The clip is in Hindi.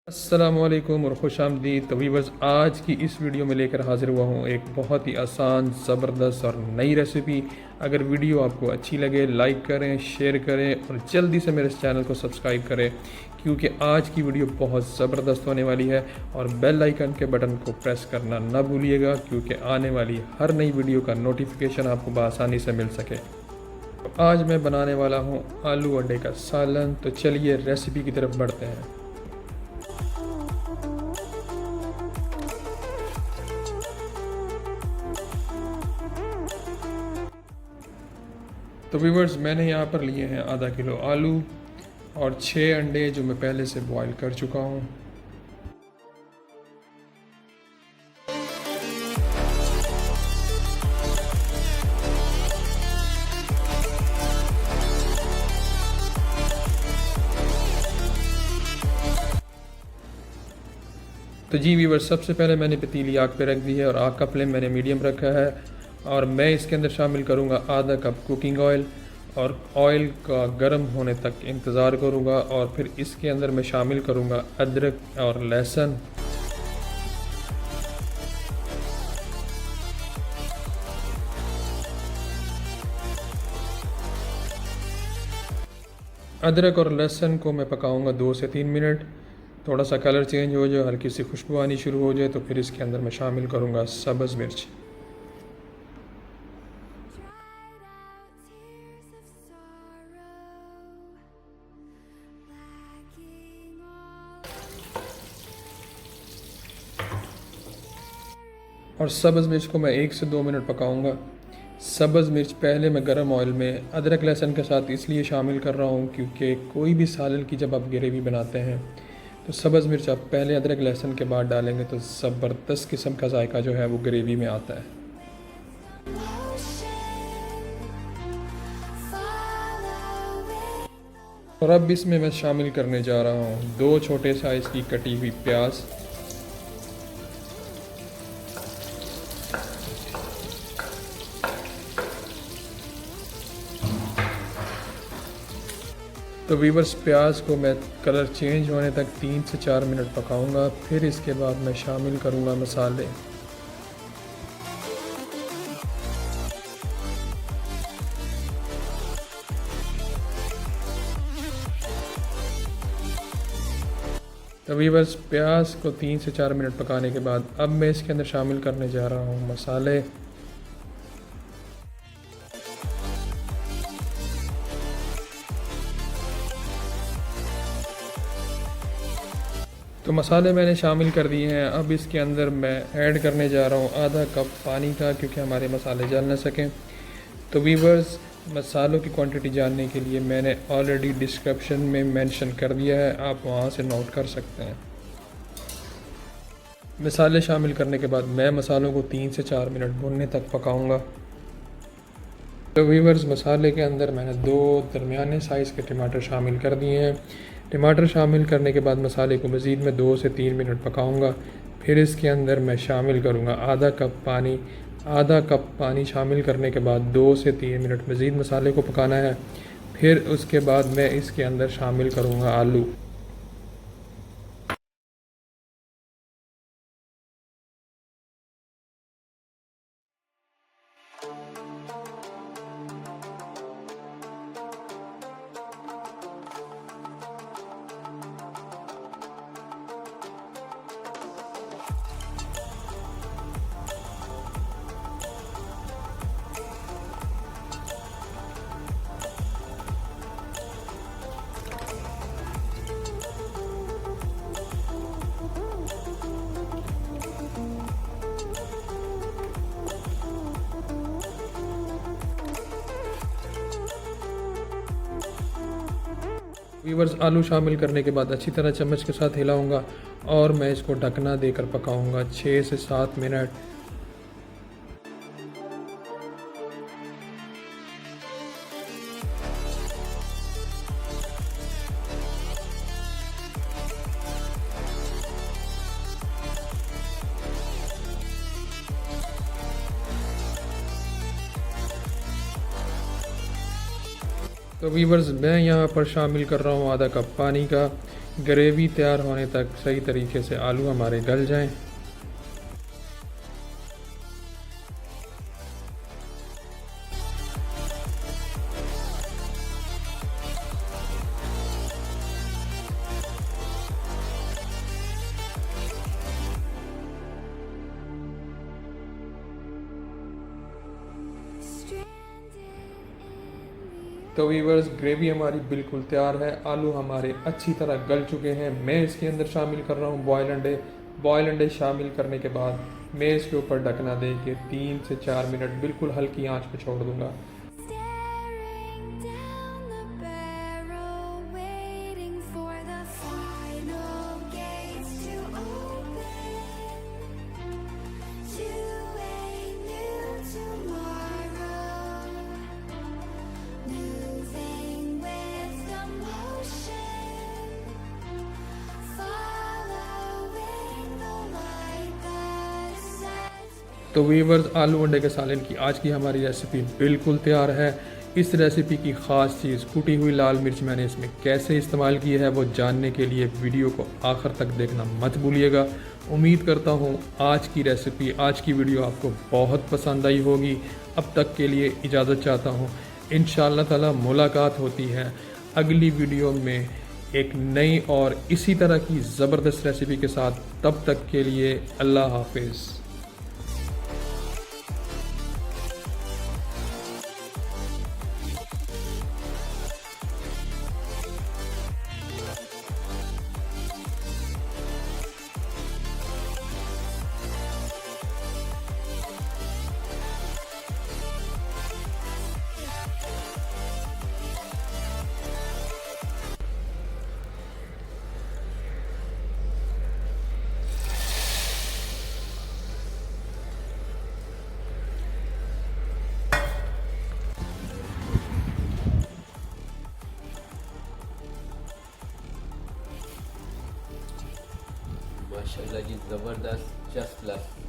अस्सलामुअलैकुम और खुश आमदीद। तो वीवर्स, आज की इस वीडियो में लेकर हाजिर हुआ हूँ एक बहुत ही आसान, ज़बरदस्त और नई रेसिपी। अगर वीडियो आपको अच्छी लगे लाइक करें, शेयर करें और जल्दी से मेरे इस चैनल को सब्सक्राइब करें, क्योंकि आज की वीडियो बहुत ज़बरदस्त होने वाली है। और बेल आइकन के बटन को प्रेस करना ना भूलिएगा, क्योंकि आने वाली हर नई वीडियो का नोटिफिकेशन आपको बआसानी से मिल सके। तो आज मैं बनाने वाला हूँ आलू अंडे का सालन। तो चलिए रेसिपी की तरफ बढ़ते हैं। तो व्यूवर्स, मैंने यहाँ पर लिए हैं आधा किलो आलू और 6 अंडे जो मैं पहले से बॉईल कर चुका हूँ। तो जी व्यूवर्स, सबसे पहले मैंने पतीली आग पे रख दी है और आग का फ्लेम मैंने मीडियम रखा है। और मैं इसके अंदर शामिल करूँगा आधा कप कुकिंग ऑयल, और ऑयल का गर्म होने तक इंतज़ार करूँगा। और फिर इसके अंदर मैं शामिल करूँगा अदरक और लहसुन। अदरक और लहसुन को मैं पकाऊंगा 2 से 3 मिनट। थोड़ा सा कलर चेंज हो जाए, हल्की सी खुशबू आनी शुरू हो जाए, तो फिर इसके अंदर मैं शामिल करूँगा सब्ज़ मिर्च। और सब्ज़ मिर्च को मैं 1 से 2 मिनट पकाऊंगा। सब्ज़ मिर्च पहले मैं गरम ऑयल में अदरक लहसुन के साथ इसलिए शामिल कर रहा हूँ, क्योंकि कोई भी सालन की जब आप ग्रेवी बनाते हैं तो सब्ज़ मिर्च आप पहले अदरक लहसुन के बाद डालेंगे तो ज़बरदस्त किस्म का जायका जो है वो ग्रेवी में आता है। और अब इसमें मैं शामिल करने जा रहा हूँ 2 छोटे साइज़ की कटी हुई प्याज। तो वीवर्स, प्याज को मैं कलर चेंज होने तक 3 से 4 मिनट पकाऊंगा। फिर इसके बाद मैं शामिल करूंगा मसाले। तो वीवर्स, प्याज को 3 से 4 मिनट पकाने के बाद अब मैं इसके अंदर शामिल करने जा रहा हूँ मसाले। तो मसाले मैंने शामिल कर दिए हैं। अब इसके अंदर मैं ऐड करने जा रहा हूँ आधा कप पानी का, क्योंकि हमारे मसाले जल ना सकें। तो वीवर्स, मसालों की क्वांटिटी जानने के लिए मैंने ऑलरेडी डिस्क्रिप्शन में मेंशन कर दिया है, आप वहाँ से नोट कर सकते हैं। मसाले शामिल करने के बाद मैं मसालों को 3 से 4 मिनट भुनने तक पकाऊंगा। तो वीवर्स, मसाले के अंदर मैंने 2 दरमियाने साइज़ के टमाटर शामिल कर दिए हैं। टमाटर शामिल करने के बाद मसाले को मज़ीद में 2 से 3 मिनट पकाऊंगा। फिर इसके अंदर मैं शामिल करूंगा आधा कप पानी। आधा कप पानी शामिल करने के बाद 2 से 3 मिनट मज़ीद मसाले को पकाना है। फिर उसके बाद मैं इसके अंदर शामिल करूंगा आलू। वीवर्स, आलू शामिल करने के बाद अच्छी तरह चम्मच के साथ हिलाऊंगा और मैं इसको ढकना देकर पकाऊंगा 6 से 7 मिनट। तो वीवर्स, मैं यहाँ पर शामिल कर रहा हूँ आधा कप पानी का, ग्रेवी तैयार होने तक सही तरीके से आलू हमारे गल जाएं। तो वीवर्स, ग्रेवी हमारी बिल्कुल तैयार है, आलू हमारे अच्छी तरह गल चुके हैं। मैं इसके अंदर शामिल कर रहा हूँ बॉयल अंडे। बॉयल अंडे शामिल करने के बाद मैं इसके ऊपर ढकना दे के 3 से 4 मिनट बिल्कुल हल्की आंच पे छोड़ दूंगा। तो वीवर्स, आलू अंडे के सालन की आज की हमारी रेसिपी बिल्कुल तैयार है। इस रेसिपी की ख़ास चीज़ कुटी हुई लाल मिर्च मैंने इसमें कैसे इस्तेमाल की है वो जानने के लिए वीडियो को आखिर तक देखना मत भूलिएगा। उम्मीद करता हूँ आज की रेसिपी, आज की वीडियो आपको बहुत पसंद आई होगी। अब तक के लिए इजाज़त चाहता हूँ। इंशाअल्लाह ताला मुलाकात होती है अगली वीडियो में एक नई और इसी तरह की ज़बरदस्त रेसिपी के साथ। तब तक के लिए अल्लाह हाफिज़। माशाल्लाह जी, ज़बरदस्त, जस्ट लव।